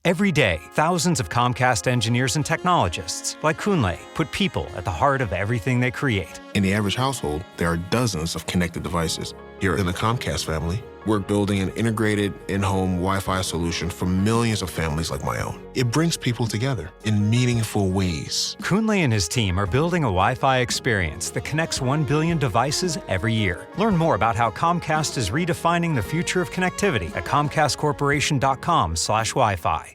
Every day, thousands of Comcast engineers and technologists, like Kunle, put people at the heart of everything they create. In the average household, there are dozens of connected devices. Here in the Comcast family, we're building an integrated in-home Wi-Fi solution for millions of families like my own. It brings people together in meaningful ways. Kunle and his team are building a Wi-Fi experience that connects 1 billion devices every year. Learn more about how Comcast is redefining the future of connectivity at comcastcorporation.com/Wi-Fi.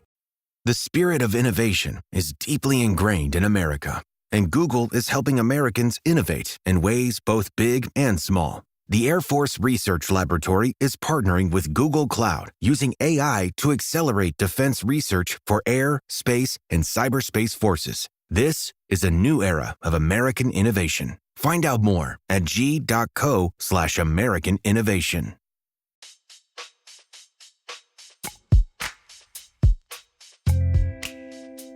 The spirit of innovation is deeply ingrained in America, and Google is helping Americans innovate in ways both big and small. The Air Force Research Laboratory is partnering with Google Cloud using AI to accelerate defense research for air, space, and cyberspace forces. This is a new era of American innovation. Find out more at g.co/American innovation.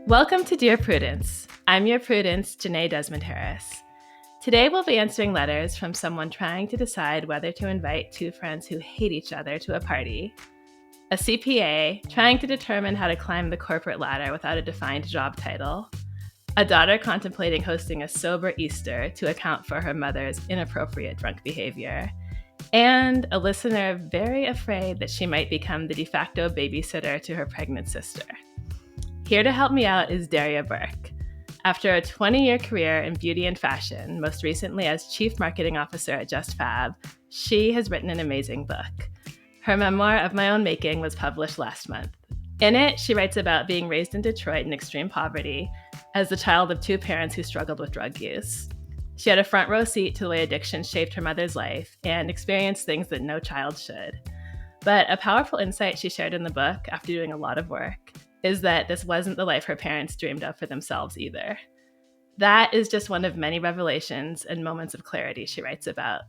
Welcome to Dear Prudence. I'm your Prudence, Jenée Desmond Harris. Today we'll be answering letters from someone trying to decide whether to invite two friends who hate each other to a party, a CPA trying to determine how to climb the corporate ladder without a defined job title, a daughter contemplating hosting a sober Easter to account for her mother's inappropriate drunk behavior, and a listener very afraid that she might become the de facto babysitter to her pregnant sister. Here to help me out is Daria Burke. After a 20-year career in beauty and fashion, most recently as Chief Marketing Officer at Just Fab, she has written an amazing book. Her memoir of my own making was published last month. In it, she writes about being raised in Detroit in extreme poverty as the child of two parents who struggled with drug use. She had a front row seat to the way addiction shaped her mother's life and experienced things that no child should. But a powerful insight she shared in the book after doing a lot of work is that this wasn't the life her parents dreamed of for themselves either. That is just one of many revelations and moments of clarity she writes about.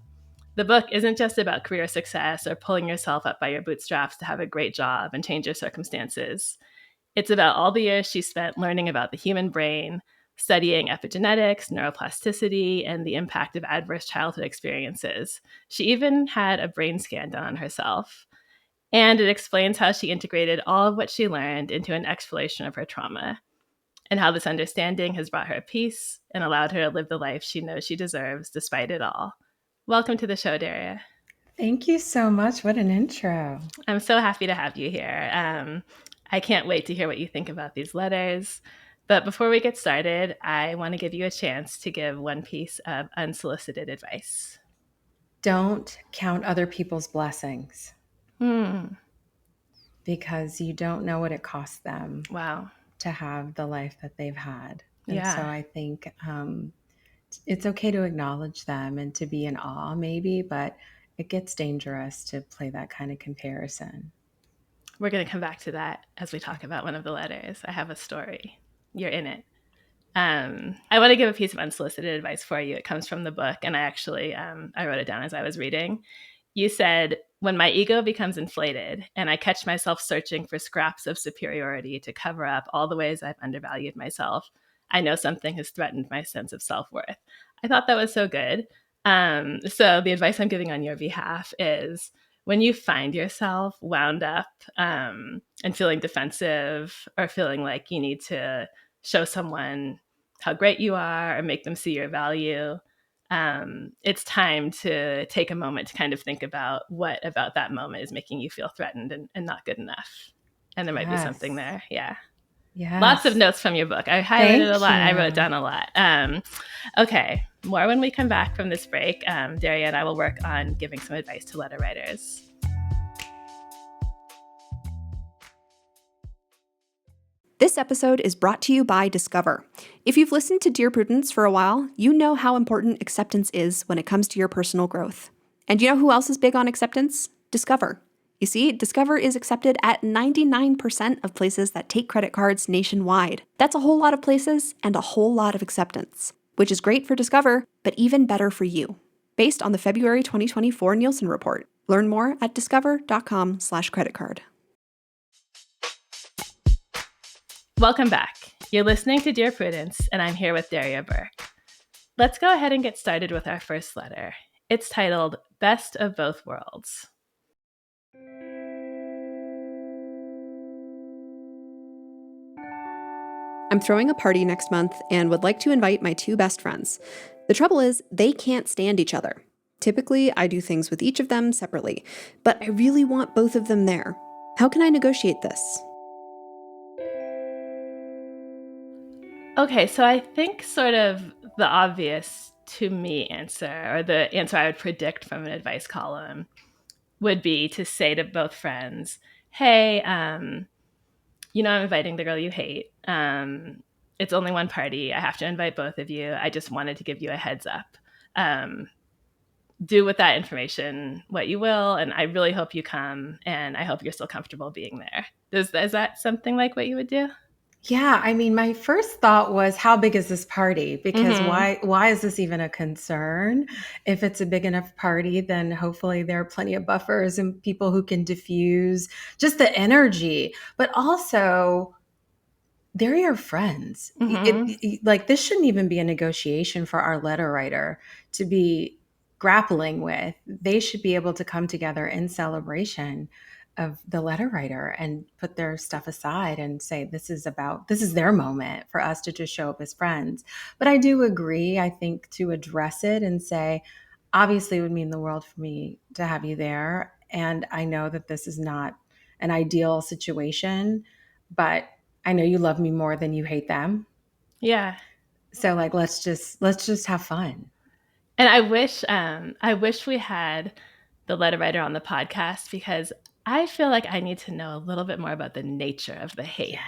The book isn't just about career success or pulling yourself up by your bootstraps to have a great job and change your circumstances. It's about all the years she spent learning about the human brain, studying epigenetics, neuroplasticity, and the impact of adverse childhood experiences. She even had a brain scan done on herself. And it explains how she integrated all of what she learned into an exploration of her trauma, and how this understanding has brought her peace and allowed her to live the life she knows she deserves despite it all. Welcome to the show, Daria. Thank you so much. What an intro. I'm so happy to have you here. I can't wait to hear what you think about these letters. But before we get started, I want to give you a chance to give one piece of unsolicited advice. Don't count other people's blessings. Because you don't know what it costs them to have the life that they've had. And so I think it's okay to acknowledge them and to be in awe maybe, but it gets dangerous to play that kind of comparison. We're going to come back to that as we talk about one of the letters. I have a story. You're in it. I want to give a piece of unsolicited advice for you. It comes from the book, and I actually I wrote it down as I was reading. You said, "When my ego becomes inflated and I catch myself searching for scraps of superiority to cover up all the ways I've undervalued myself, I know something has threatened my sense of self-worth." I thought that was so good. So the advice I'm giving on your behalf is when you find yourself wound up and feeling defensive or feeling like you need to show someone how great you are or make them see your value, it's time to take a moment to kind of think about what about that moment is making you feel threatened and not good enough. And there might be something there. Yeah. Lots of notes from your book. I highlighted a lot. I wrote down a lot. Okay. More when we come back from this break. Daria and I will work on giving some advice to letter writers. This episode is brought to you by Discover. If you've listened to Dear Prudence for a while, you know how important acceptance is when it comes to your personal growth. And you know who else is big on acceptance? Discover. You see, Discover is accepted at 99% of places that take credit cards nationwide. That's a whole lot of places and a whole lot of acceptance, which is great for Discover, but even better for you. Based on the February 2024 Nielsen report. Learn more at discover.com/creditcard. Welcome back. You're listening to Dear Prudence, and I'm here with Daria Burke. Let's go ahead and get started with our first letter. It's titled Best of Both Worlds. I'm throwing a party next month and would like to invite my 2 best friends. The trouble is, they can't stand each other. Typically, I do things with each of them separately, but I really want both of them there. How can I negotiate this? Okay, so I think sort of the obvious to me answer, or the answer I would predict from an advice column, would be to say to both friends, hey, I'm inviting the girl you hate. It's only one party. I have to invite both of you. I just wanted to give you a heads up. Do with that information what you will, and I really hope you come, and I hope you're still comfortable being there. Is that something like what you would do? Yeah, I mean, my first thought was, how big is this party? Because why is this even a concern? If it's a big enough party, then hopefully there are plenty of buffers and people who can diffuse just the energy. But also, they're your friends. Like, this shouldn't even be a negotiation for our letter writer to be grappling with. They should be able to come together in celebration of the letter writer and put their stuff aside and say, this is their moment for us to just show up as friends. But I do agree, I think, to address it and say, obviously it would mean the world for me to have you there. And I know that this is not an ideal situation, but I know you love me more than you hate them. Yeah. So like, let's just have fun. And I wish we had the letter writer on the podcast, because I feel like I need to know a little bit more about the nature of the hate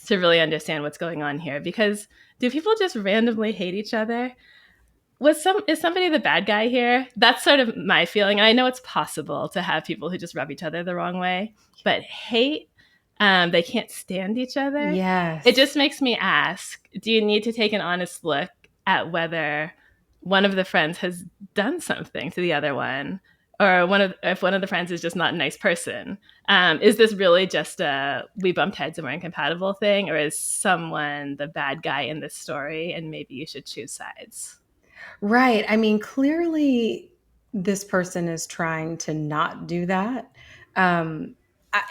to really understand what's going on here. Because do people just randomly hate each other? Is somebody the bad guy here? That's sort of my feeling. And I know it's possible to have people who just rub each other the wrong way, but hate, they can't stand each other. Yes. It just makes me ask, do you need to take an honest look at whether one of the friends has done something to the other one, or if one of the friends is just not a nice person? Is this really just a we bumped heads and we're incompatible thing, or is someone the bad guy in this story and maybe you should choose sides? Right. I mean, clearly this person is trying to not do that.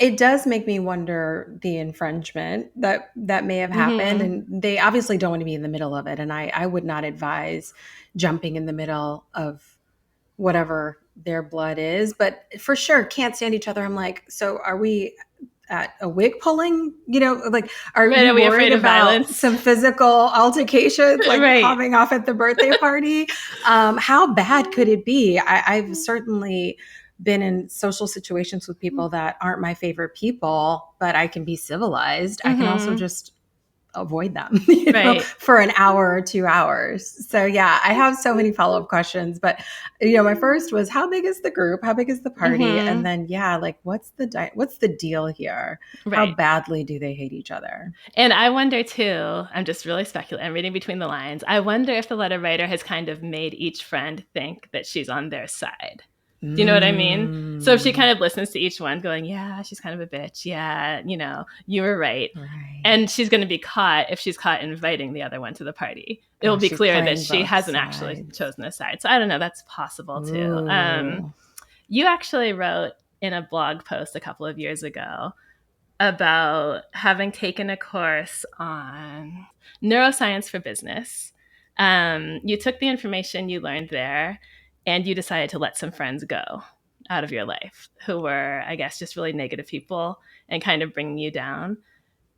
It does make me wonder the infringement that may have happened. And they obviously don't want to be in the middle of it. And I would not advise jumping in the middle of whatever their blood is, but for sure can't stand each other. I'm like, so are we at a wig pulling? Like, are you we worried afraid of about violence? some physical altercations, like popping off at the birthday party? How bad could it be? I've certainly been in social situations with people that aren't my favorite people, but I can be civilized. I can also just avoid them for an hour or 2 hours. So yeah, I have so many follow-up questions, but my first was, how big is the group? How big is the party? And then, like, what's the deal here? How badly do they hate each other? And I wonder too, I'm just really speculating, I'm reading between the lines. I wonder if the letter writer has kind of made each friend think that she's on their side. Do you know what I mean? So if she kind of listens to each one going, yeah, she's kind of a bitch. Yeah, you were right. And she's going to be caught if she's caught inviting the other one to the party. It will be clear that she hasn't actually chosen a side. So I don't know. That's possible too. You actually wrote in a blog post a couple of years ago about having taken a course on neuroscience for business. You took the information you learned there and you decided to let some friends go out of your life who were, I guess, just really negative people and kind of bringing you down.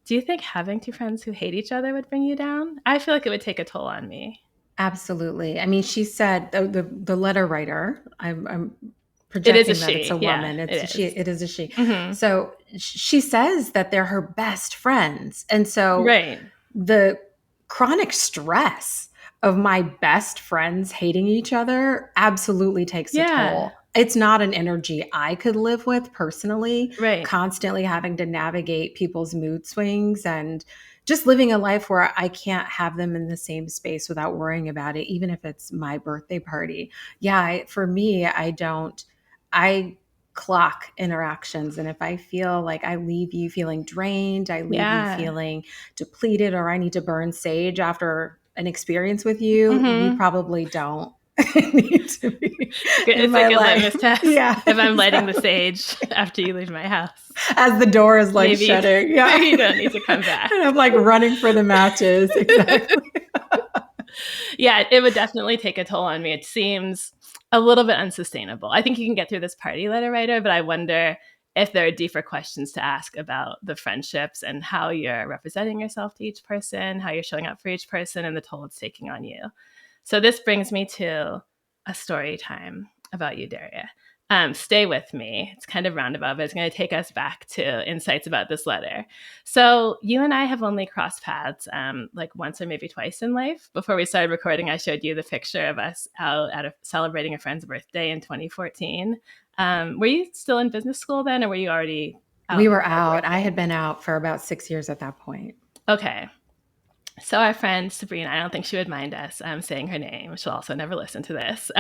Do you think having 2 friends who hate each other would bring you down? I feel like it would take a toll on me. Absolutely. I mean, she said, the letter writer, I'm projecting it is a that she. It's a woman. Yeah, It is a she. So she says that they're her best friends. And so the chronic stress of my best friends hating each other absolutely takes a toll. It's not an energy I could live with personally, constantly having to navigate people's mood swings and just living a life where I can't have them in the same space without worrying about it, even if it's my birthday party. Yeah, for me, I clock interactions. And if I feel like I leave you feeling drained, I leave you feeling depleted, or I need to burn sage after an experience with you, you probably don't need to be. It's like a litmus test. Yeah, if I'm lighting the sage after you leave my house. As the door is like shutting. Yeah. Maybe you don't need to come back. And I'm like running for the matches. Exactly. Yeah, it would definitely take a toll on me. It seems a little bit unsustainable. I think you can get through this party letter writer, but I wonder if there are deeper questions to ask about the friendships and how you're representing yourself to each person, how you're showing up for each person, and the toll it's taking on you. So this brings me to a story time about you, Daria. Stay with me. It's kind of roundabout, but it's going to take us back to insights about this letter. So you and I have only crossed paths like once or maybe twice in life. Before we started recording, I showed you the picture of us out at celebrating a friend's birthday in 2014. Were you still in business school then, or were you already out? We were out. I had been out for about 6 years at that point. Okay. So our friend Sabrina, I don't think she would mind us saying her name. She'll also never listen to this.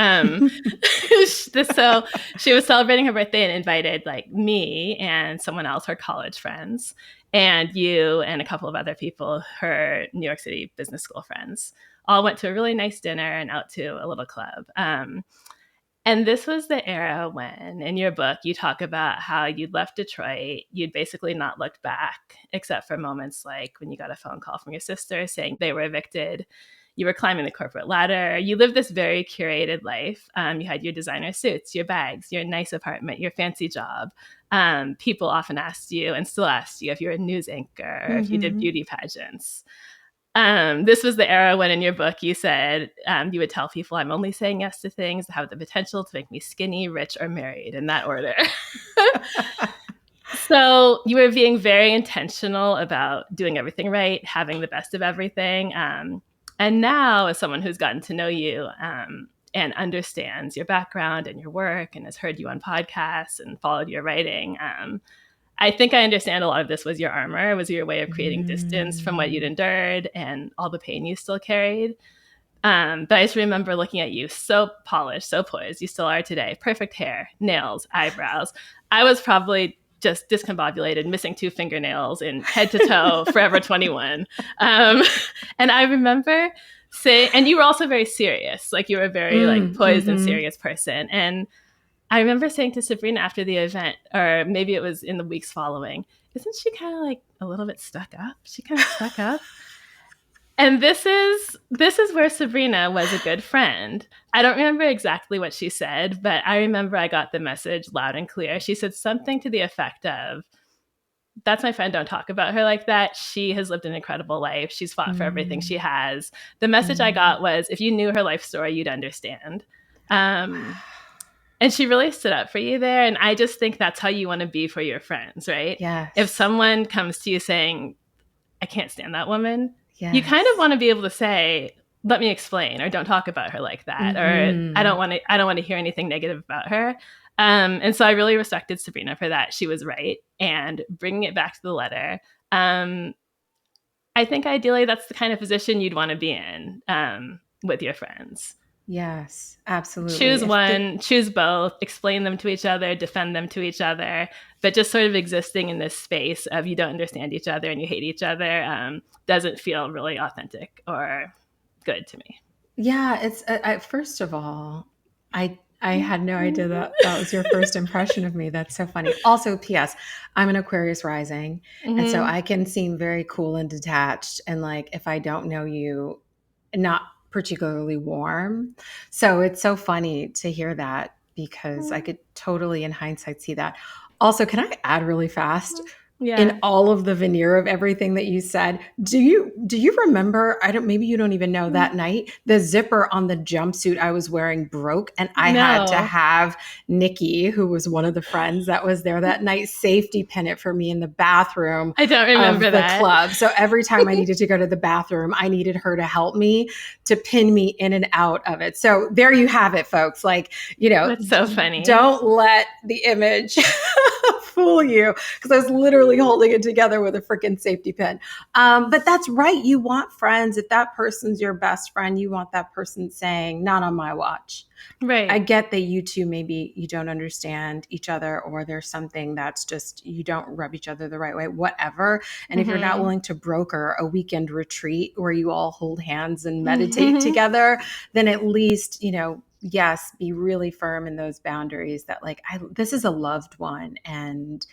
So she was celebrating her birthday and invited like me and someone else, her college friends, and you and a couple of other people, her New York City business school friends, all went to a really nice dinner and out to a little club. And this was the era when, in your book, you talk about how you'd left Detroit, you'd basically not looked back, except for moments like when you got a phone call from your sister saying they were evicted. You were climbing the corporate ladder. You lived this very curated life. You had your designer suits, your bags, your nice apartment, your fancy job. People often asked you, and still ask you, if you're a news anchor, or if you did beauty pageants. This was the era when in your book you said you would tell people, I'm only saying yes to things that have the potential to make me skinny, rich, or married, in that order. So you were being very intentional about doing everything right, having the best of everything. And now, as someone who's gotten to know you and understands your background and your work and has heard you on podcasts and followed your writing, I think I understand a lot of this was your armor. It was your way of creating distance from what you'd endured and all the pain you still carried. But I just remember looking at you, so polished, so poised. You still are today. Perfect hair, nails, eyebrows. I was probably just discombobulated, missing 2 fingernails in head to toe, forever 21. And I remember saying, and you were also very serious. Like you were a very like poised and serious person. And I remember saying to Sabrina after the event, or maybe it was in the weeks following, isn't she kind of like a little bit stuck up? She kind of stuck up. And this is where Sabrina was a good friend. I don't remember exactly what she said, but I remember I got the message loud and clear. She said something to the effect of, that's my friend, don't talk about her like that. She has lived an incredible life. She's fought for everything she has. The message I got was, if you knew her life story, you'd understand. And she really stood up for you there. And I just think that's how you want to be for your friends, right? Yes. If someone comes to you saying, I can't stand that woman, you kind of want to be able to say, let me explain, or don't talk about her like that. Or I don't want to hear anything negative about her. And so I really respected Sabrina for that. She was right. And bringing it back to the letter, I think ideally that's the kind of position you'd want to be in with your friends. Yes, absolutely. Choose one, choose both, explain them to each other, defend them to each other, but just sort of existing in this space of you don't understand each other and you hate each other doesn't feel really authentic or good to me. Yeah, it's first of all, I had no idea that was your first impression of me. That's so funny. Also, P.S., I'm an Aquarius rising, and so I can seem very cool and detached, and like if I don't know you, not particularly warm. So it's so funny to hear that because I could totally in hindsight see that. Also, can I add really fast? Yeah. In all of the veneer of everything that you said, do you remember, maybe you don't even know, that night the zipper on the jumpsuit I was wearing broke and I had to have Nikki, who was one of the friends that was there that night, safety pin it for me in the bathroom. I don't remember of the club. So every time I needed to go to the bathroom, I needed her to help me to pin me in and out of it. So there you have it, folks. Like, that's so funny. Don't let the image fool you because I was literally holding it together with a freaking safety pin. But that's right. You want friends. If that person's your best friend, you want that person saying, not on my watch. Right. I get that you two, maybe you don't understand each other, or there's something that's just, you don't rub each other the right way, whatever. And if you're not willing to broker a weekend retreat where you all hold hands and meditate together, then at least, yes, be really firm in those boundaries that like, this is a loved one. And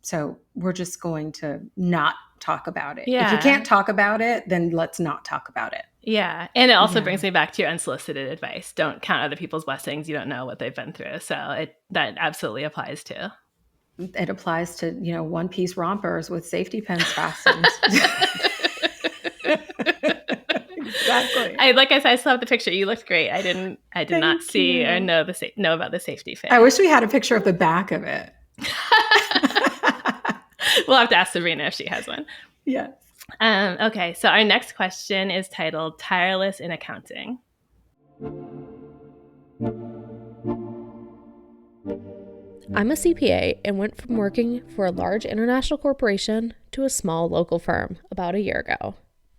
so we're just going to not talk about it. Yeah. If you can't talk about it, then let's not talk about it. Yeah. And it also brings me back to your unsolicited advice. Don't count other people's blessings. You don't know what they've been through. So that absolutely applies too. It applies to, one-piece rompers with safety pins fastened. Exactly. Like I said, I still have the picture. You looked great. I did not see or know about the safety fit. I wish we had a picture of the back of it. We'll have to ask Sabrina if she has one. Yes. Okay, so our next question is titled Tireless in Accounting. I'm a CPA and went from working for a large international corporation to a small local firm about a year ago.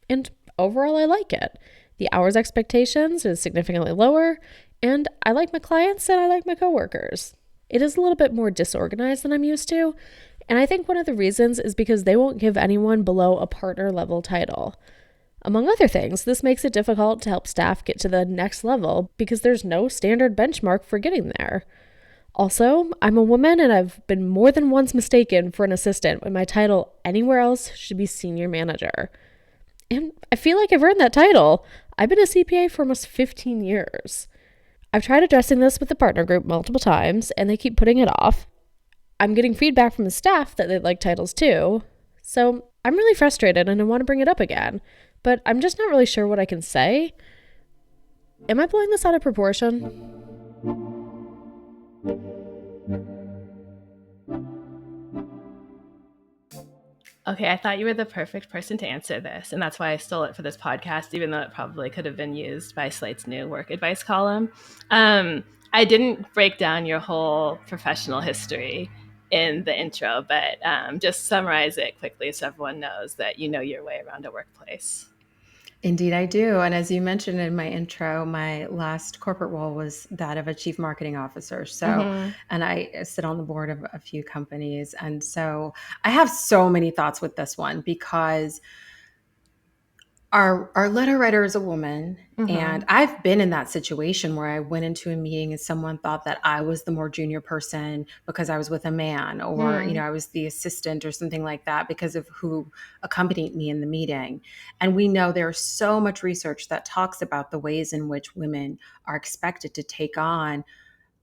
And overall, I like it. The hours expectations is significantly lower, and I like my clients and I like my coworkers. It is a little bit more disorganized than I'm used to, and I think one of the reasons is because they won't give anyone below a partner level title. Among other things, this makes it difficult to help staff get to the next level because there's no standard benchmark for getting there. Also, I'm a woman and I've been more than once mistaken for an assistant when my title anywhere else should be senior manager. And I feel like I've earned that title. I've been a CPA for almost 15 years. I've tried addressing this with the partner group multiple times and they keep putting it off. I'm getting feedback from the staff that they'd like titles too. So I'm really frustrated and I want to bring it up again, but I'm just not really sure what I can say. Am I blowing this out of proportion? Okay, I thought you were the perfect person to answer this, and that's why I stole it for this podcast, even though it probably could have been used by Slate's new work advice column. I didn't break down your whole professional history in the intro, but just summarize it quickly so everyone knows that you know your way around a workplace. Indeed, I do. And as you mentioned in my intro, my last corporate role was that of a chief marketing officer. So, and I sit on the board of a few companies. And so I have so many thoughts with this one because our letter writer is a woman. And I've been in that situation where I went into a meeting and someone thought that I was the more junior person because I was with a man, or, I was the assistant or something like that because of who accompanied me in the meeting. And we know there's so much research that talks about the ways in which women are expected to take on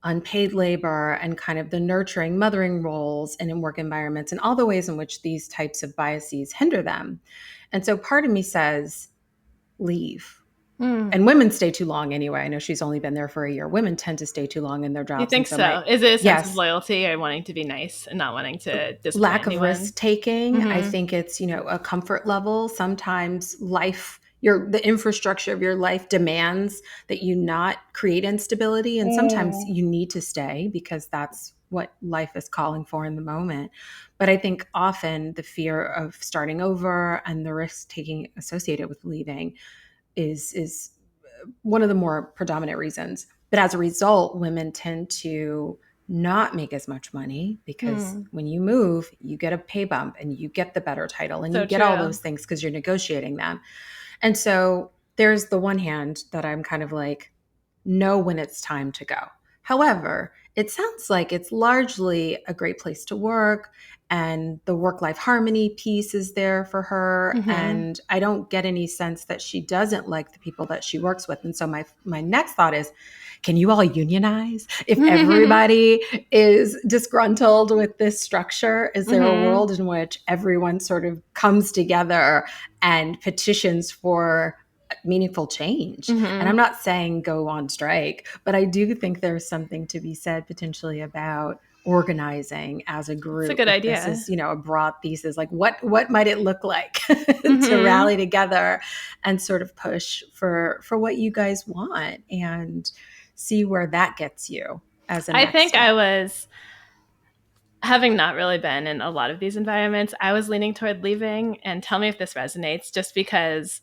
unpaid labor and kind of the nurturing, mothering roles and in work environments and all the ways in which these types of biases hinder them. And so part of me says, leave. And women stay too long anyway. I know she's only been there for a year. Women tend to stay too long in their jobs. You think so? Is it a sense of loyalty or wanting to be nice and not wanting to disappoint lack of anyone? risk taking? I think it's, a comfort level. Sometimes life, the infrastructure of your life demands that you not create instability. And sometimes you need to stay because that's what life is calling for in the moment. But I think often the fear of starting over and the risk taking associated with leaving is one of the more predominant reasons. But as a result, women tend to not make as much money because when you move, you get a pay bump and you get the better title and you get all those things because you're negotiating them. And so there's the one hand that I'm kind of like, know when it's time to go. However, it sounds like it's largely a great place to work and the work-life harmony piece is there for her. And I don't get any sense that she doesn't like the people that she works with. And so my next thought is, can you all unionize? If everybody is disgruntled with this structure, is there a world in which everyone sort of comes together and petitions for meaningful change? And I'm not saying go on strike, but I do think there's something to be said potentially about organizing as a group. It's a good idea. This is, a broad thesis. Like what might it look like to rally together and sort of push for what you guys want and see where that gets you as a next step. Having not really been in a lot of these environments, I was leaning toward leaving. And tell me if this resonates, just because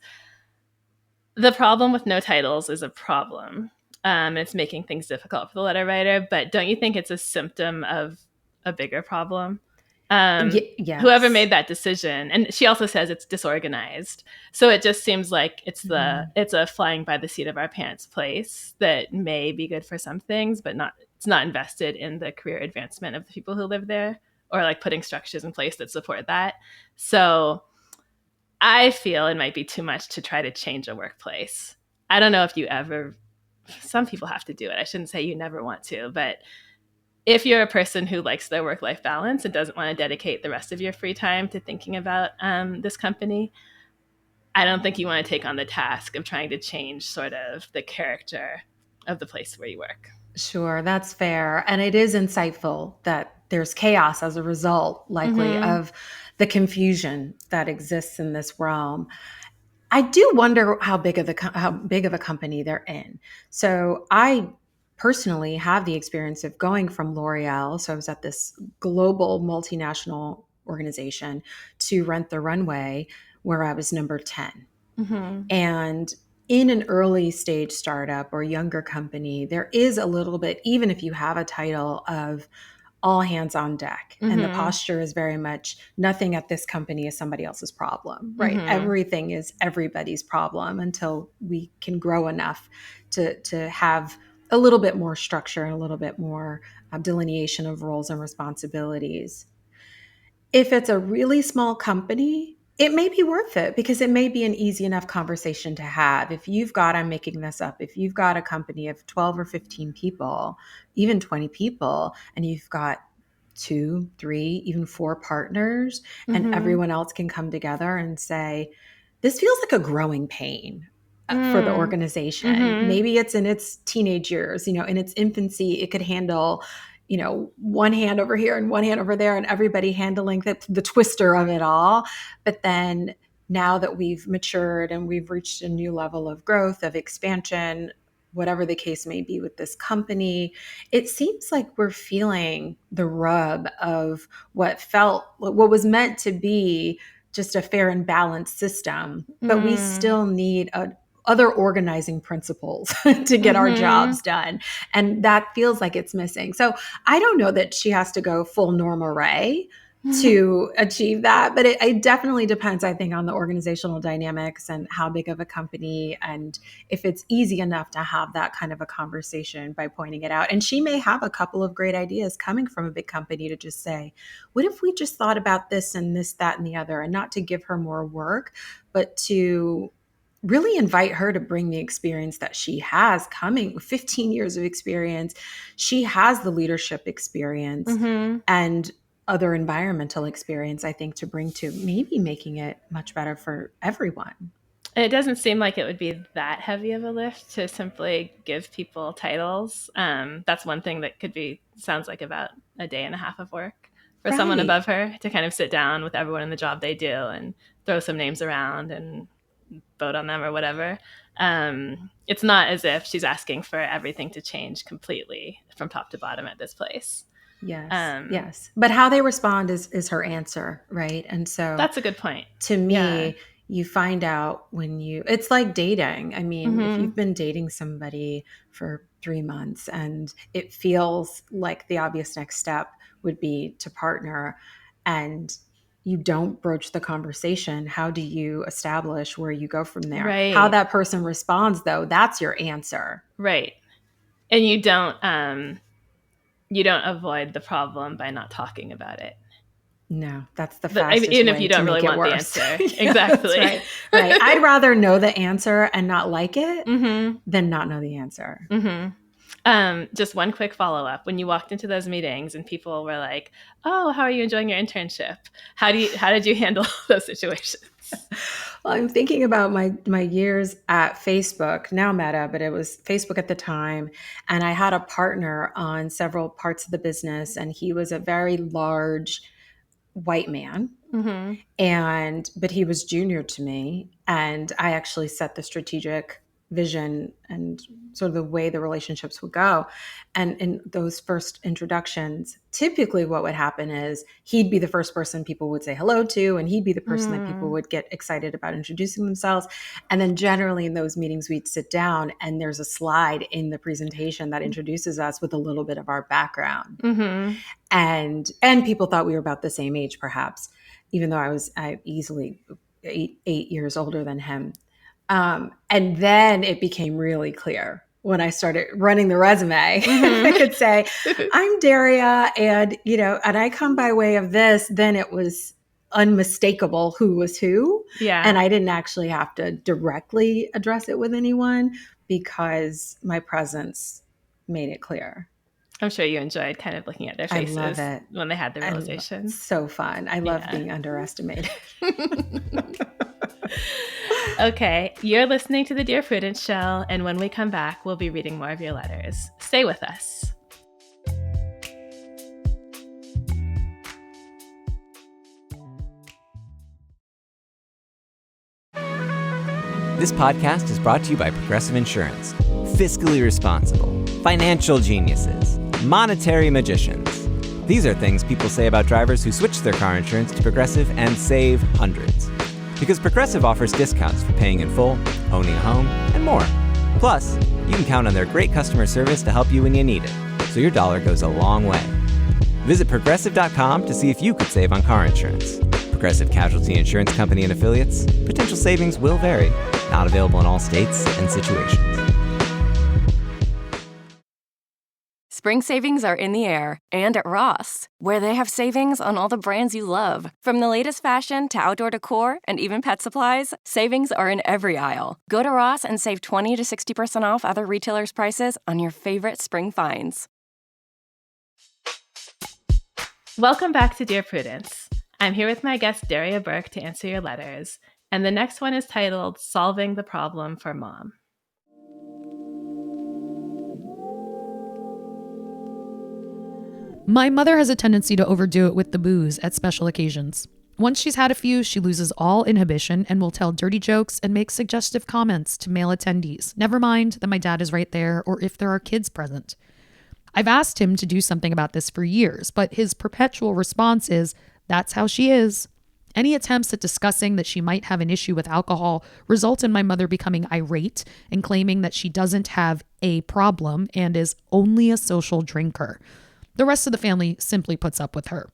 the problem with no titles is a problem. It's making things difficult for the letter writer. But don't you think it's a symptom of a bigger problem? Yes. Whoever made that decision, and she also says it's disorganized. So it just seems like it's a flying by the seat of our pants place that may be good for some things, but it's not invested in the career advancement of the people who live there, or like putting structures in place that support that. So I feel it might be too much to try to change a workplace. I don't know if you ever, some people have to do it. I shouldn't say you never want to, but if you're a person who likes their work-life balance and doesn't want to dedicate the rest of your free time to thinking about this company, I don't think you want to take on the task of trying to change sort of the character of the place where you work. Sure, that's fair. And it is insightful that there's chaos as a result, likely, of the confusion that exists in this realm. I do wonder how big of a company they're in. So I personally have the experience of going from L'Oreal, so I was at this global multinational organization, to Rent the Runway, where I was number 10. And in an early stage startup or younger company, there is a little bit, even if you have a title, of all hands on deck. And the posture is very much nothing at this company is somebody else's problem, right? Everything is everybody's problem until we can grow enough to have a little bit more structure and a little bit more delineation of roles and responsibilities. If it's a really small company, it may be worth it because it may be an easy enough conversation to have. If you've got, I'm making this up, if you've got a company of 12 or 15 people, even 20 people, and you've got 2, 3, even 4 partners, and everyone else can come together and say, this feels like a growing pain for the organization. Maybe it's in its teenage years, in its infancy, it could handle one hand over here and one hand over there and everybody handling the twister of it all. But then now that we've matured and we've reached a new level of growth, of expansion, whatever the case may be with this company, it seems like we're feeling the rub of what was meant to be just a fair and balanced system, but we still need other organizing principles to get our jobs done. And that feels like it's missing. So I don't know that she has to go full Norma Ray to achieve that, but it definitely depends, I think, on the organizational dynamics and how big of a company, and if it's easy enough to have that kind of a conversation by pointing it out. And she may have a couple of great ideas coming from a big company to just say, what if we just thought about this and this, that, and the other, and not to give her more work, but to really invite her to bring the experience that she has coming with 15 years of experience. She has the leadership experience and other environmental experience, I think, to bring to maybe making it much better for everyone. It doesn't seem like it would be that heavy of a lift to simply give people titles. That's one thing that sounds like about a day and a half of work for someone above her to kind of sit down with everyone in the job they do and throw some names around and vote on them or whatever. It's not as if she's asking for everything to change completely from top to bottom at this place. Yes. Yes. But how they respond is her answer, right? And so that's a good point. To me, you find out it's like dating. I mean, if you've been dating somebody for 3 months and it feels like the obvious next step would be to partner, and you don't broach the conversation, how do you establish where you go from there? Right. How that person responds, though, that's your answer. Right. And you don't avoid the problem by not talking about it. No, that's the fastest even way if you don't to really make it want worse. the answer. Yeah, exactly. Right. I'd rather know the answer and not like it than not know the answer. Just one quick follow-up. When you walked into those meetings and people were like, oh, how are you enjoying your internship? How did you handle those situations? Well, I'm thinking about my years at Facebook, now Meta, but it was Facebook at the time. And I had a partner on several parts of the business, and he was a very large white man. But he was junior to me. And I actually set the strategic vision and sort of the way the relationships would go. And in those first introductions, typically what would happen is he'd be the first person people would say hello to, and he'd be the person that people would get excited about introducing themselves. And then generally in those meetings, we'd sit down and there's a slide in the presentation that introduces us with a little bit of our background. And people thought we were about the same age, perhaps, even though I easily 8 years older than him. And then it became really clear when I started running the resume. I could say, I'm Daria, and I come by way of this. Then it was unmistakable who was who. Yeah. And I didn't actually have to directly address it with anyone because my presence made it clear. I'm sure you enjoyed kind of looking at their faces. I love it. When they had the realization. So fun. I love being underestimated. Okay, you're listening to the Dear Prudence Show, and when we come back, we'll be reading more of your letters. Stay with us. This podcast is brought to you by Progressive Insurance. Fiscally responsible, financial geniuses, monetary magicians. These are things people say about drivers who switch their car insurance to Progressive and save hundreds. Because Progressive offers discounts for paying in full, owning a home, and more. Plus, you can count on their great customer service to help you when you need it, so your dollar goes a long way. Visit Progressive.com to see if you could save on car insurance. Progressive Casualty Insurance Company and Affiliates. Potential savings will vary. Not available in all states and situations. Spring savings are in the air and at Ross, where they have savings on all the brands you love. From the latest fashion to outdoor decor and even pet supplies, savings are in every aisle. Go to Ross and save 20 to 60% off other retailers' prices on your favorite spring finds. Welcome back to Dear Prudence. I'm here with my guest Daria Burke to answer your letters, and the next one is titled Solving the Problem for Mom. My mother has a tendency to overdo it with the booze at special occasions. Once she's had a few, she loses all inhibition and will tell dirty jokes and make suggestive comments to male attendees, never mind that my dad is right there or if there are kids present. I've asked him to do something about this for years, but his perpetual response is, "That's how she is." Any attempts at discussing that she might have an issue with alcohol result in my mother becoming irate and claiming that she doesn't have a problem and is only a social drinker. The rest of the family simply puts up with her.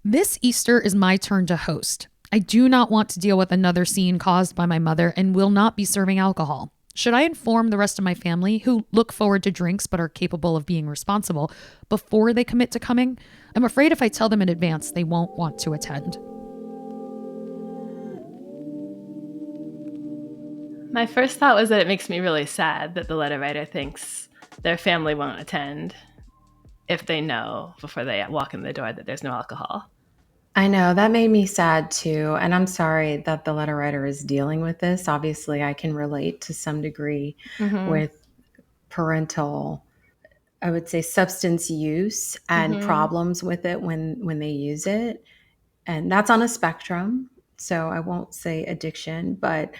This Easter is my turn to host. I do not want to deal with another scene caused by my mother and will not be serving alcohol. Should I inform the rest of my family, who look forward to drinks but are capable of being responsible, before they commit to coming? I'm afraid if I tell them in advance, they won't want to attend. My first thought was that it makes me really sad that the letter writer thinks their family won't attend if they know before they walk in the door that there's no alcohol. I know, that made me sad too. And I'm sorry that the letter writer is dealing with this. Obviously, I can relate to some degree with parental, I would say, substance use and problems with it when they use it. And that's on a spectrum. So I won't say addiction, but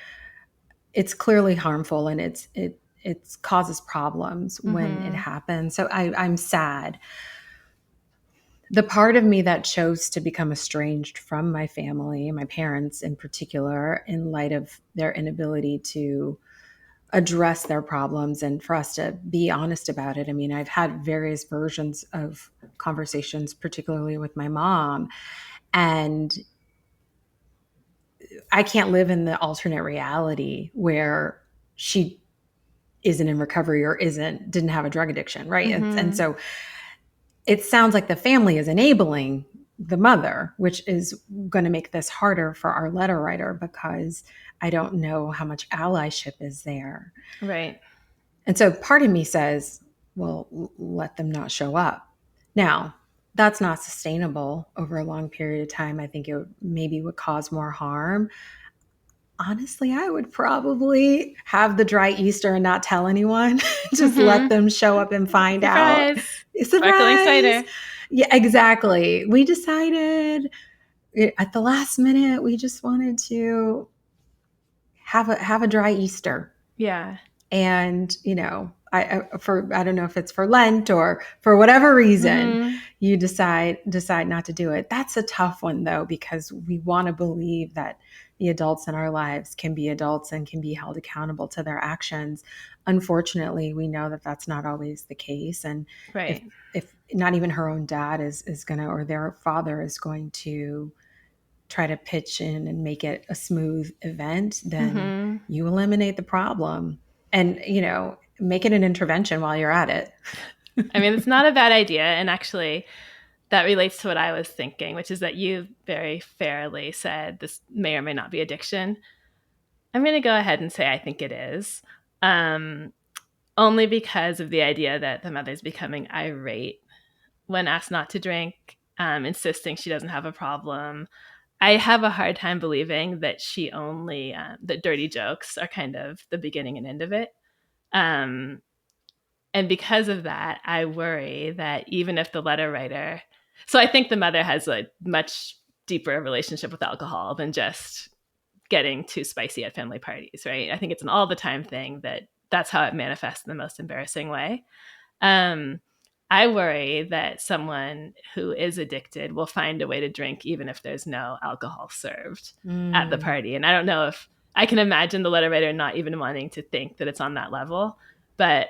it's clearly harmful and it causes problems when it happens. So I'm sad. The part of me that chose to become estranged from my family, my parents in particular, in light of their inability to address their problems and for us to be honest about it. I mean, I've had various versions of conversations, particularly with my mom, and I can't live in the alternate reality where she isn't in recovery or didn't have a drug addiction, right? And so it sounds like the family is enabling the mother, which is going to make this harder for our letter writer because I don't know how much allyship is there. Right. And so part of me says, well, let them not show up. Now, that's not sustainable over a long period of time. I think it maybe would cause more harm. Honestly, I would probably have the dry Easter and not tell anyone. Just let them show up and find out. Sparkling cider. Yeah, exactly. We decided at the last minute, we just wanted to have a dry Easter. Yeah. And, I don't know if it's for Lent or for whatever reason, you decide not to do it. That's a tough one though, because we want to believe that the adults in our lives can be adults and can be held accountable to their actions. Unfortunately, we know that that's not always the case. And if not even her own dad is going to, or their father is going to try to pitch in and make it a smooth event, then you eliminate the problem and, make it an intervention while you're at it. I mean, it's not a bad idea. And actually, that relates to what I was thinking, which is that you very fairly said this may or may not be addiction. I'm going to go ahead and say I think it is, only because of the idea that the mother's becoming irate when asked not to drink, insisting she doesn't have a problem. I have a hard time believing that she only, that dirty jokes are kind of the beginning and end of it. And because of that, I worry that even if the letter writer, so I think the mother has a much deeper relationship with alcohol than just getting too spicy at family parties, right? I think it's an all the time thing that's how it manifests in the most embarrassing way. I worry that someone who is addicted will find a way to drink even if there's no alcohol served at the party. And I don't know if I can imagine the letter writer not even wanting to think that it's on that level, but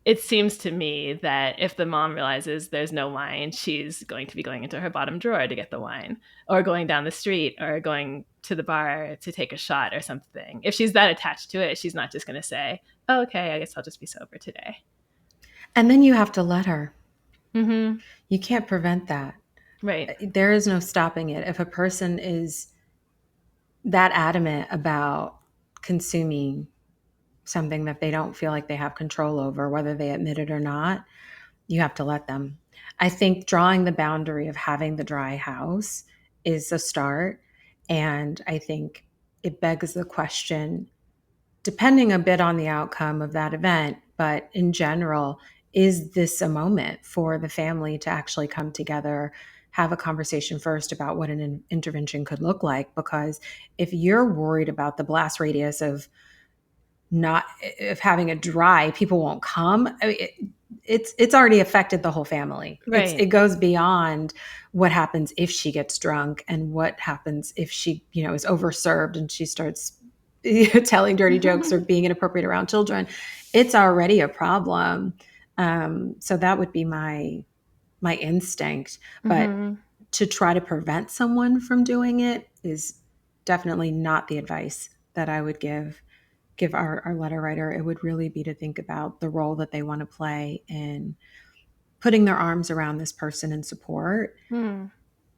it seems to me that if the mom realizes there's no wine, she's going to be going into her bottom drawer to get the wine, or going down the street, or going to the bar to take a shot or something. If she's that attached to it, she's not just going to say, oh, okay, I guess I'll just be sober today. And then you have to let her. Mm-hmm. You can't prevent that. Right. There is no stopping it. If a person is that adamant about consuming something that they don't feel like they have control over, whether they admit it or not, you have to let them. I think drawing the boundary of having the dry house is a start. And I think it begs the question, depending a bit on the outcome of that event, but in general, is this a moment for the family to actually come together, have a conversation first about what an intervention could look like? Because if you're worried about the blast radius of having a dry, people won't come, I mean, it's already affected the whole family. Right. It goes beyond what happens if she gets drunk and what happens if she, is overserved and she starts telling dirty jokes or being inappropriate around children. It's already a problem. So that would be my instinct. But to try to prevent someone from doing it is definitely not the advice that I would give our letter writer. It would really be to think about the role that they want to play in putting their arms around this person in support.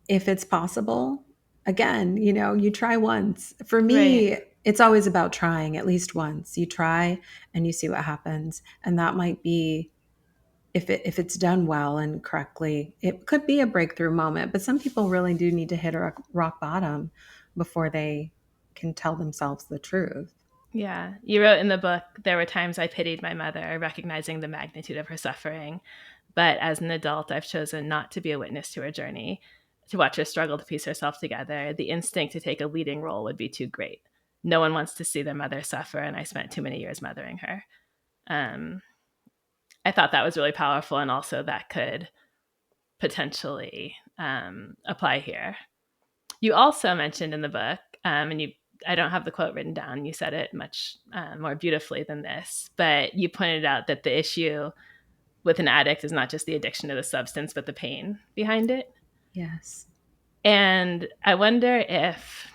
If it's possible, again, you try once. For me, It's always about trying at least once. You try and you see what happens. And that might be, if it's done well and correctly, it could be a breakthrough moment. But some people really do need to hit a rock bottom before they can tell themselves the truth. Yeah. You wrote in the book, there were times I pitied my mother, recognizing the magnitude of her suffering. But as an adult, I've chosen not to be a witness to her journey, to watch her struggle to piece herself together. The instinct to take a leading role would be too great. No one wants to see their mother suffer, and I spent too many years mothering her. I thought that was really powerful, and also that could potentially apply here. You also mentioned in the book, I don't have the quote written down, you said it much more beautifully than this, but you pointed out that the issue with an addict is not just the addiction to the substance, but the pain behind it. Yes. And I wonder if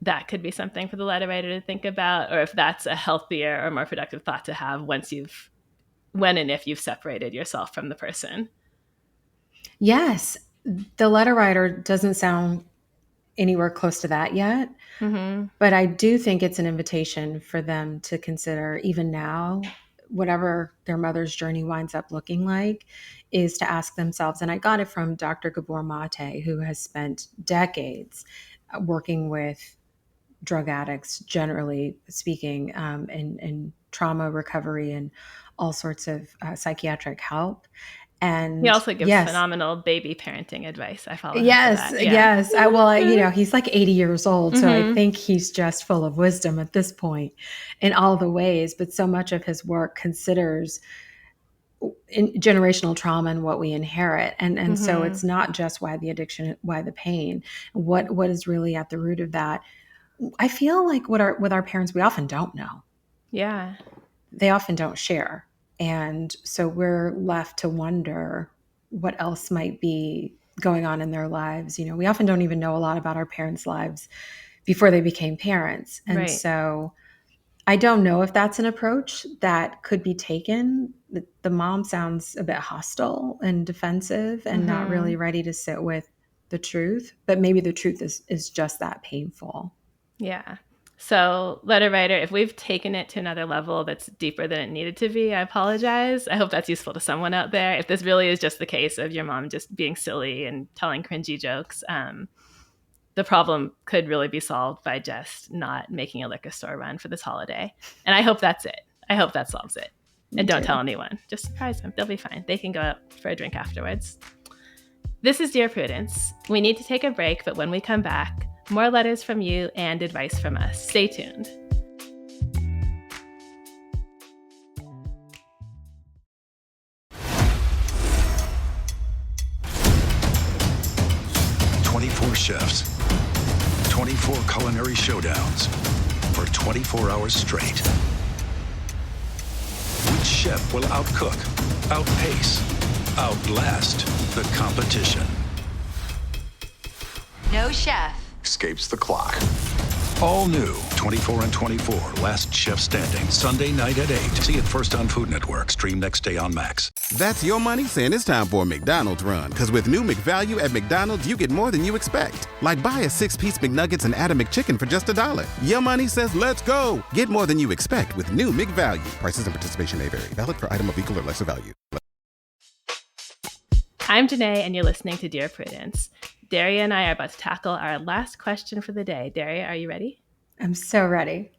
that could be something for the letter writer to think about, or if that's a healthier or more productive thought to have when and if you've separated yourself from the person. Yes. The letter writer doesn't sound anywhere close to that yet. But I do think it's an invitation for them to consider, even now, whatever their mother's journey winds up looking like, is to ask themselves, and I got it from Dr. Gabor Mate, who has spent decades working with drug addicts, generally speaking, in trauma recovery and all sorts of psychiatric help. And he also gives phenomenal baby parenting advice. I follow him yes, for that. Yeah. Yes. He's like 80 years old. So I think he's just full of wisdom at this point in all the ways. But so much of his work considers generational trauma and what we inherit. And so it's not just why the addiction, why the pain, what is really at the root of that. I feel like with our parents, we often don't know. Yeah. They often don't share. And so we're left to wonder what else might be going on in their lives. We often don't even know a lot about our parents' lives before they became parents. And so I don't know if that's an approach that could be taken. The mom sounds a bit hostile and defensive and not really ready to sit with the truth. But maybe the truth is just that painful. Yeah. So, letter writer, if we've taken it to another level that's deeper than it needed to be, I apologize. I hope that's useful to someone out there. If this really is just the case of your mom just being silly and telling cringy jokes, the problem could really be solved by just not making a liquor store run for this holiday. And I hope that's it. I hope that solves it. And don't tell anyone. Just surprise them. They'll be fine. They can go out for a drink afterwards. This is Dear Prudence. We need to take a break, but when we come back, more letters from you and advice from us. Stay tuned. Chefs, 24 culinary showdowns for 24 hours straight. Which chef will outcook, outpace, outlast the competition? No chef escapes the clock. All new 24 and 24 Last Chef Standing, Sunday night at 8. See it first on Food Network. Stream next day on Max. That's your money saying it's time for a McDonald's run. Because with new McValue at McDonald's, you get more than you expect. Like buy a 6-piece McNuggets and add a McChicken for just $1. Your money says let's go. Get more than you expect with new McValue. Prices and participation may vary. Valid for item of equal or lesser value. I'm Jenée, and you're listening to Dear Prudence. Daria and I are about to tackle our last question for the day. Daria, are you ready? I'm so ready.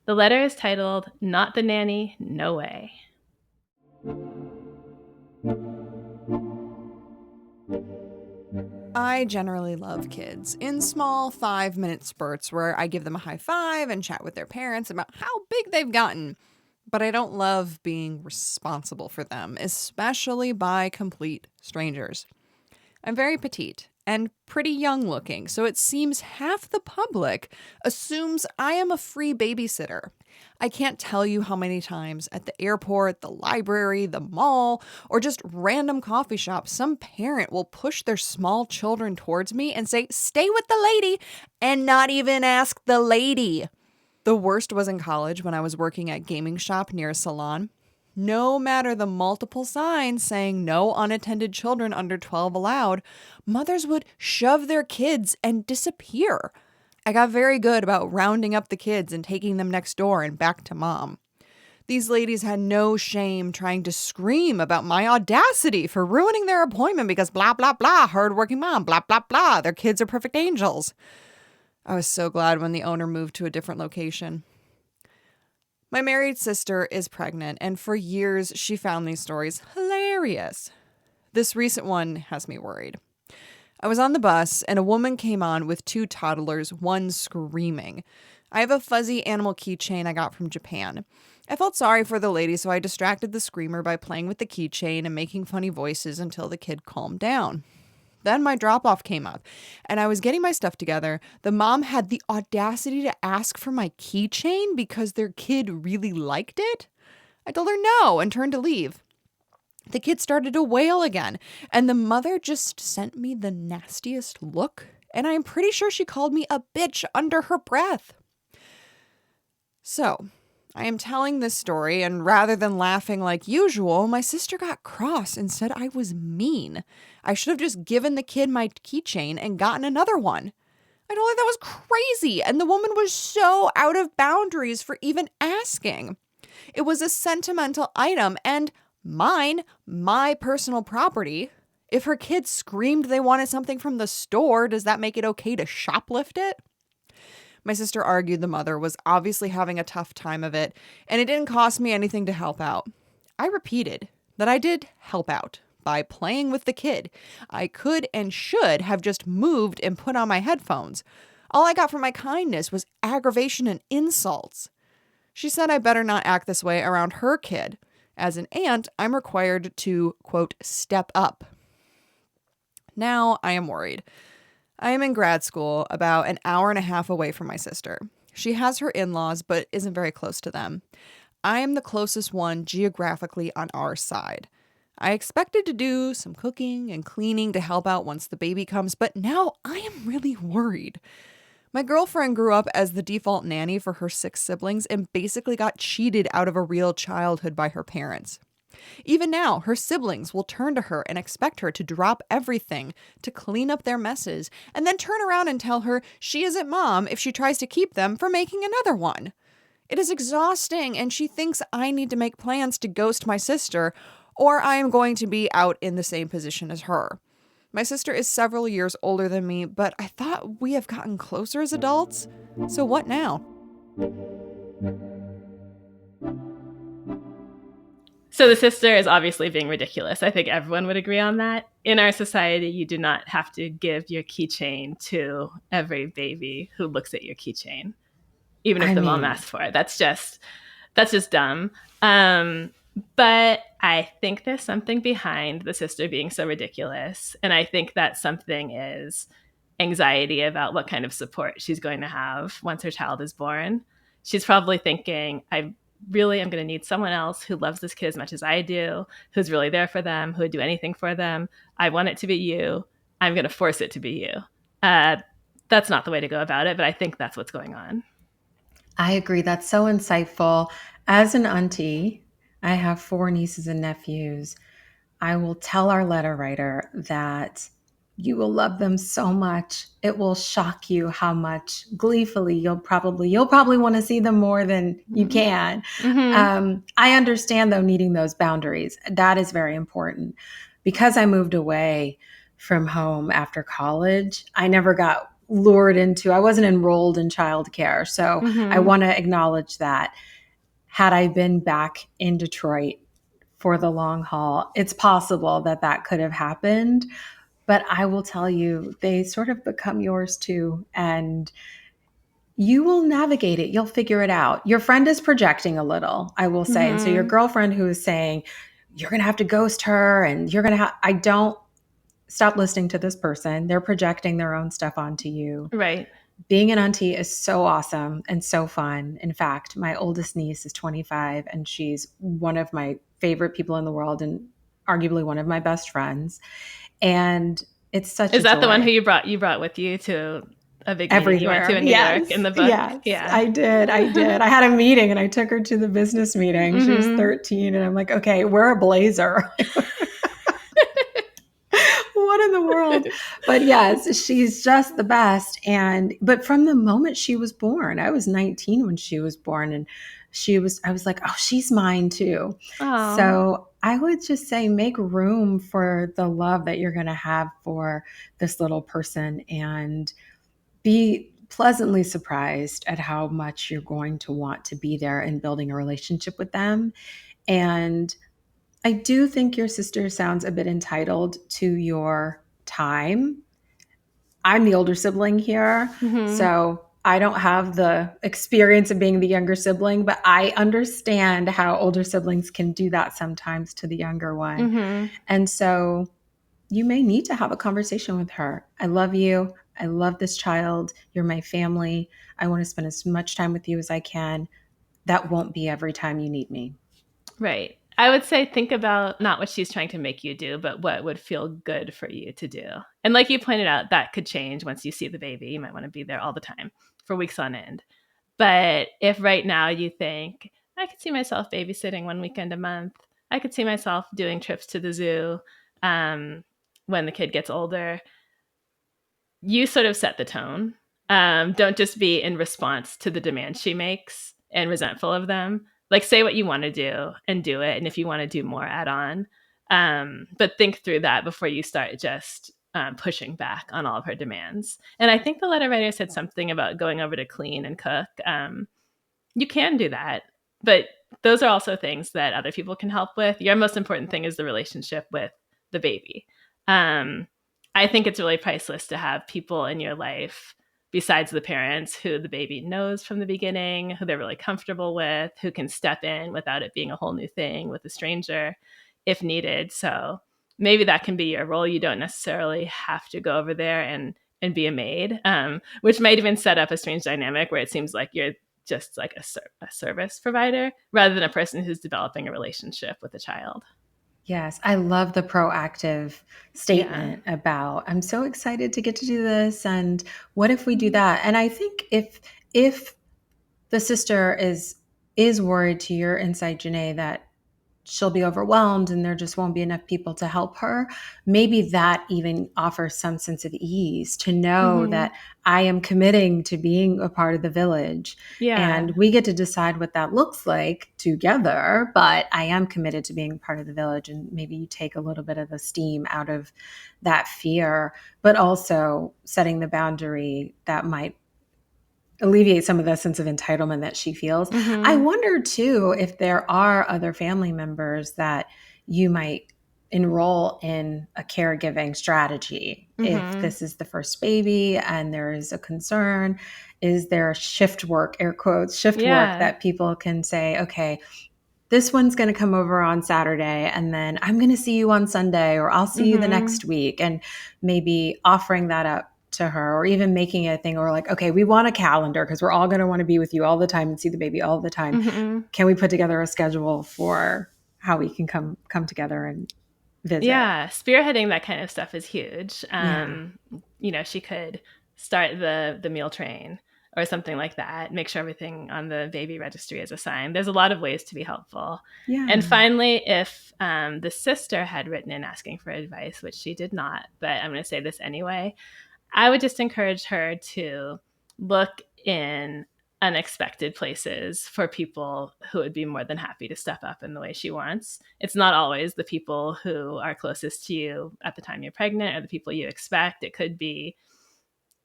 The letter is titled, Not the Nanny, No Way. I generally love kids in small 5-minute spurts where I give them a high five and chat with their parents about how big they've gotten. But I don't love being responsible for them, especially by complete strangers. I'm very petite and pretty young looking, so it seems half the public assumes I am a free babysitter. I can't tell you how many times at the airport, the library, the mall, or just random coffee shops, some parent will push their small children towards me and say, "Stay with the lady," and not even ask the lady. The worst was in college when I was working at a gaming shop near a salon. No matter the multiple signs saying no unattended children under 12 allowed, mothers would shove their kids and disappear. I got very good about rounding up the kids and taking them next door and back to mom. These ladies had no shame trying to scream about my audacity for ruining their appointment because blah, blah, blah, hardworking mom, blah, blah, blah, their kids are perfect angels. I was so glad when the owner moved to a different location. My married sister is pregnant, and for years she found these stories hilarious. This recent one has me worried. I was on the bus, and a woman came on with 2 toddlers, one screaming. I have a fuzzy animal keychain I got from Japan. I felt sorry for the lady, so I distracted the screamer by playing with the keychain and making funny voices until the kid calmed down. Then my drop-off came up, and I was getting my stuff together. The mom had the audacity to ask for my keychain because their kid really liked it. I told her no and turned to leave. The kid started to wail again, and the mother just sent me the nastiest look, and I'm pretty sure she called me a bitch under her breath. So, I am telling this story, and rather than laughing like usual, my sister got cross and said I was mean. I should have just given the kid my keychain and gotten another one. I told her that was crazy, and the woman was so out of boundaries for even asking. It was a sentimental item, and mine, my personal property. If her kids screamed they wanted something from the store, does that make it okay to shoplift it? My sister argued the mother was obviously having a tough time of it, and it didn't cost me anything to help out. I repeated that I did help out, by playing with the kid. I could and should have just moved and put on my headphones. All I got for my kindness was aggravation and insults. She said I better not act this way around her kid. As an aunt, I'm required to, quote, step up. Now I am worried. I am in grad school, about an hour and a half away from my sister. She has her in-laws, but isn't very close to them. I am the closest one geographically on our side. I expected to do some cooking and cleaning to help out once the baby comes, but now I am really worried. My girlfriend grew up as the default nanny for her 6 siblings and basically got cheated out of a real childhood by her parents. Even now, her siblings will turn to her and expect her to drop everything to clean up their messes and then turn around and tell her she isn't mom if she tries to keep them from making another one. It is exhausting, and she thinks I need to make plans to ghost my sister, or I am going to be out in the same position as her. My sister is several years older than me, but I thought we have gotten closer as adults. So what now? So the sister is obviously being ridiculous. I think everyone would agree on that. In our society, you do not have to give your keychain to every baby who looks at your keychain, even if the mom asks for it. That's just dumb. But I think there's something behind the sister being so ridiculous. And I think that something is anxiety about what kind of support she's going to have once her child is born. She's probably thinking, I really am going to need someone else who loves this kid as much as I do, who's really there for them, who would do anything for them. I want it to be you. I'm going to force it to be you. That's not the way to go about it, but I think that's what's going on. I agree. That's so insightful. As an auntie, I have 4 nieces and nephews. I will tell our letter writer that you will love them so much. It will shock you how much gleefully you'll probably want to see them more than you can. Mm-hmm. I understand, though, needing those boundaries. That is very important. Because I moved away from home after college, I never got lured into, I wasn't enrolled in childcare. So I want to acknowledge that. Had I been back in Detroit for the long haul, it's possible that could have happened. But I will tell you, they sort of become yours too. And you will navigate it. You'll figure it out. Your friend is projecting a little, I will say. And so your girlfriend who is saying, you're going to have to ghost her and you're going to I don't stop listening to this person. They're projecting their own stuff onto you. Right. Being an auntie is so awesome and so fun. In fact, my oldest niece is 25 and she's one of my favorite people in the world and arguably one of my best friends. And it's such Is a that joy. The one who you brought with you to a big meeting you went to in New York in the book? Yes, yeah. I did. I had a meeting and I took her to the business meeting. She was 13 and I'm like, okay, wear a blazer. What in the world? But yes, she's just the best. But from the moment she was born, I was 19 when she was born, and I was like, oh, she's mine too. Aww. So I would just say make room for the love that you're going to have for this little person and be pleasantly surprised at how much you're going to want to be there and building a relationship with them. And I do think your sister sounds a bit entitled to your time. I'm the older sibling here, so I don't have the experience of being the younger sibling, but I understand how older siblings can do that sometimes to the younger one. And so you may need to have a conversation with her. I love you. I love this child. You're my family. I want to spend as much time with you as I can. That won't be every time you need me. Right. I would say think about not what she's trying to make you do, but what would feel good for you to do. And like you pointed out, that could change once you see the baby. You might want to be there all the time for weeks on end. But if right now you think, I could see myself babysitting 1 weekend a month, I could see myself doing trips to the zoo when the kid gets older, you sort of set the tone. Don't just be in response to the demands she makes and resentful of them. Like, say what you want to do and do it. And if you want to do more, add on. But think through that before you start just pushing back on all of her demands. And I think the letter writer said something about going over to clean and cook. You can do that. But those are also things that other people can help with. Your most important thing is the relationship with the baby. I think it's really priceless to have people in your life besides the parents who the baby knows from the beginning, who they're really comfortable with, who can step in without it being a whole new thing with a stranger if needed. So maybe that can be your role. You don't necessarily have to go over there and be a maid, which might even set up a strange dynamic where it seems like you're just like a service provider rather than a person who's developing a relationship with a child. Yes, I love the proactive statement about, I'm so excited to get to do this, and what if we do that? And I think if the sister is worried, to your insight, Jenée, that she'll be overwhelmed and there just won't be enough people to help her, maybe that even offers some sense of ease to know that I am committing to being a part of the village. And we get to decide what that looks like together, but I am committed to being part of the village. And maybe you take a little bit of the steam out of that fear, but also setting the boundary that might alleviate some of the sense of entitlement that she feels. I wonder too, if there are other family members that you might enroll in a caregiving strategy. If this is the first baby and there is a concern, is there shift work, air quotes, shift work that people can say, okay, this one's going to come over on Saturday and then I'm going to see you on Sunday, or I'll see you the next week, and maybe offering that up to her, or even making it a thing, or like, okay, we want a calendar because we're all going to want to be with you all the time and see the baby all the time. Can we put together a schedule for how we can come together and visit? Yeah, spearheading that kind of stuff is huge. You know, she could start the meal train or something like that, make sure everything on the baby registry is assigned. There's a lot of ways to be helpful. And finally, if the sister had written in asking for advice, which she did not, but I'm going to say this anyway, I would just encourage her to look in unexpected places for people who would be more than happy to step up in the way she wants. It's not always the people who are closest to you at the time you're pregnant or the people you expect. It could be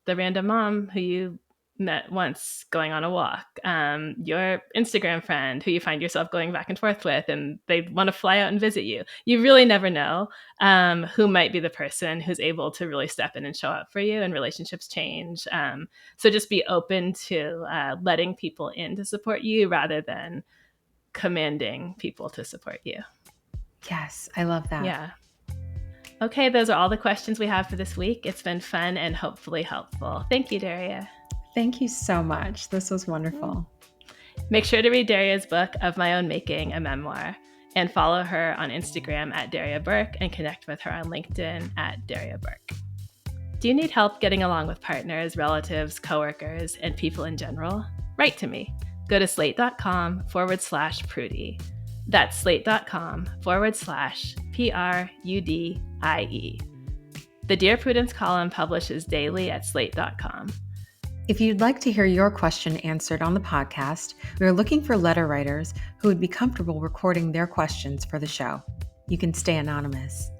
the random mom who you met once going on a walk, your Instagram friend who you find yourself going back and forth with, and they want to fly out and visit you. You really never know who might be the person who's able to really step in and show up for you, and relationships change. So just be open to letting people in to support you rather than commanding people to support you. Yes, I love that. Yeah. Okay, those are all the questions we have for this week. It's been fun and hopefully helpful. Thank you, Daria. Thank you so much. This was wonderful. Make sure to read Daria's book, Of My Own Making, a Memoir, and follow her on Instagram at Daria Burke and connect with her on LinkedIn at Daria Burke. Do you need help getting along with partners, relatives, coworkers, and people in general? Write to me. Go to slate.com/Prudie. That's slate.com/PRUDIE. The Dear Prudence column publishes daily at slate.com. If you'd like to hear your question answered on the podcast, we are looking for letter writers who would be comfortable recording their questions for the show. You can stay anonymous.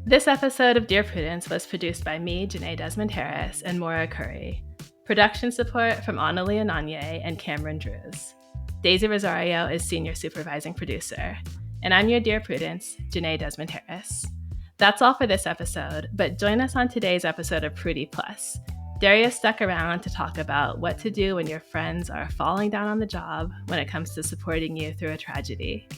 This episode of Dear Prudence was produced by me, Jenée Desmond Harris, and Maura Currie. Production support from Anuli and Ononye and Cameron Drews. Daisy Rosario is senior supervising producer. And I'm your Dear Prudence, Jenée Desmond Harris. That's all for this episode, but join us on today's episode of Prudie Plus. Daria stuck around to talk about what to do when your friends are falling down on the job when it comes to supporting you through a tragedy.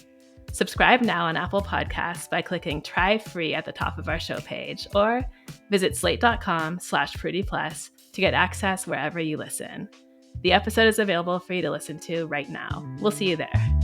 Subscribe now on Apple Podcasts by clicking Try Free at the top of our show page, or visit slate.com/Prudie Plus to get access wherever you listen. The episode is available for you to listen to right now. We'll see you there.